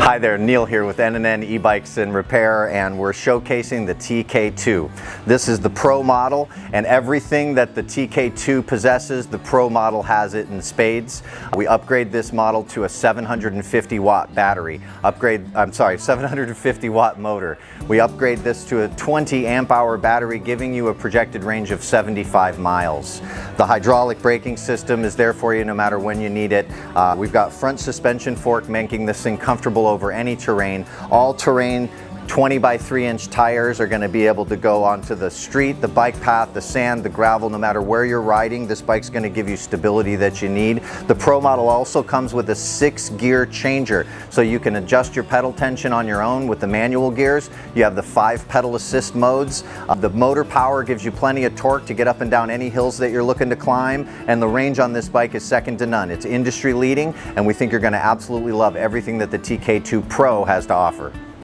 Hi there, Neil here with N&N E-Bikes and Repair, and we're showcasing the TK2. This is the Pro model, and everything that the TK2 possesses, the Pro model has it in spades. We upgrade this model to a 750 watt battery. 750 watt motor. We upgrade this to a 20 amp hour battery, giving you a projected range of 75 miles. The hydraulic braking system is there for you no matter when you need it. We've got front suspension fork, making this thing comfortable over any terrain. All-terrain 20 by 3 inch tires are going to be able to go onto the street, the bike path, the sand, the gravel. No matter where you're riding, this bike's going to give you stability that you need. The Pro model also comes with a 6-gear changer, so you can adjust your pedal tension on your own with the manual gears. You have the 5 pedal assist modes. The motor power gives you plenty of torque to get up and down any hills that you're looking to climb, and the range on this bike is second to none. It's industry leading, and we think you're going to absolutely love everything that the TK2 Pro has to offer.